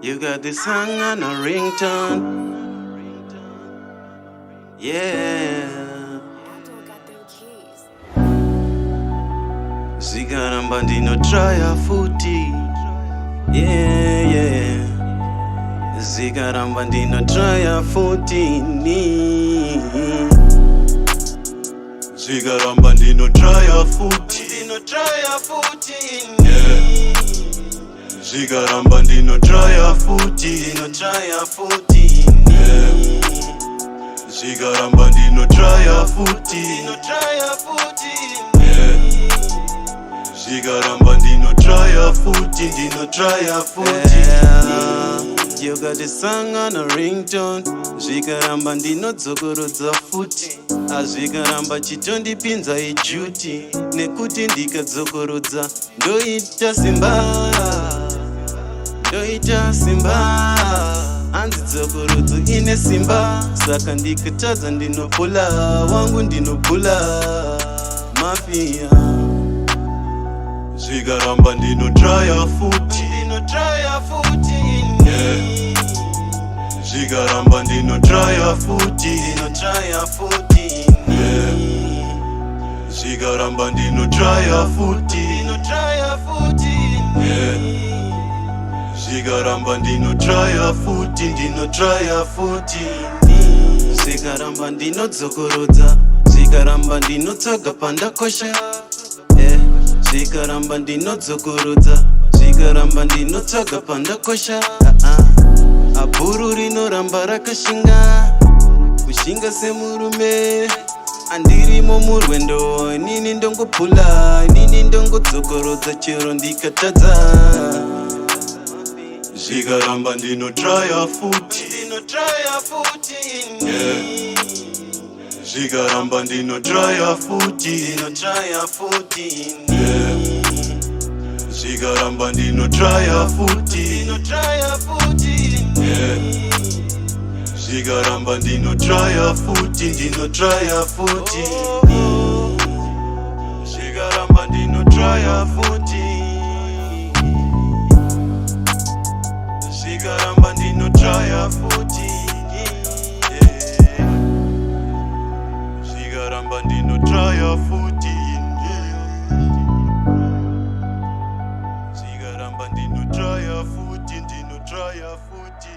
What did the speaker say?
You got this song on a ringtone. Yeah. Zikaramba ndinotraya futi. Yeah, yeah. Zikaramba ndinotraya futi. Zikaramba ndinotraya futi. Ndinotraya futi. Yeah. Zikaramba ndinotraya futi. Ndinotraya futi. Yeah. Zikaramba ndinotraya futi. Ndinotraya futi. Yeah. Zikaramba ndinotraya futi. Ndinotraya futi. Yeah. You got the song on a ringtone. Zikaramba ndinodzokorodza futi. Azvikaramba chitondipinza ijuti. Nekuti ndikadzokorodza ndoita simba. Ndoita simba. Hanzi dzokorodzo ine simba. Saka ndikatadza ndinopula. Wangu ndinopula. Mafia. Zikaramba ndinotraya futi. Ndinotraya futi. Yeah. Zikaramba ndinotraya futi. Ndinotraya futi. Yeah. Zikaramba ndinotraya futi. Ndinotraya futi. Yeah. Zikaramba ndinotraya futi. Ndinotraya futi. Zikaramba ndinodzokorodza. Zikaramba ndinotsaga pandakosha. Yeah. Zikaramba ndinodzokorodza. Zikaramba ndinotsaga pandakosha. Abhuru rinoramba rakashinga. Kushinga semurume. Andirimo murwendo. Nini ndongopula. Nini ndongodzokorodza chero ndikatadza. Zikaramba ndinotraya futi. Ndinotraya futi. Yeah. Zikaramba ndinotraya futi. Ndinotraya futi. Yeah. Zikaramba ndinotraya futi. Ndinotraya futi. Yeah. Zikaramba ndinotraya futi. Ndinotraya futi. Zikaramba ndinotraya futi. Zikaramba ndinotraya futi. Yeah. Zikaramba ndinotraya futi. Yeah. Zikaramba ndinotraya futi. Ndinotraya futi.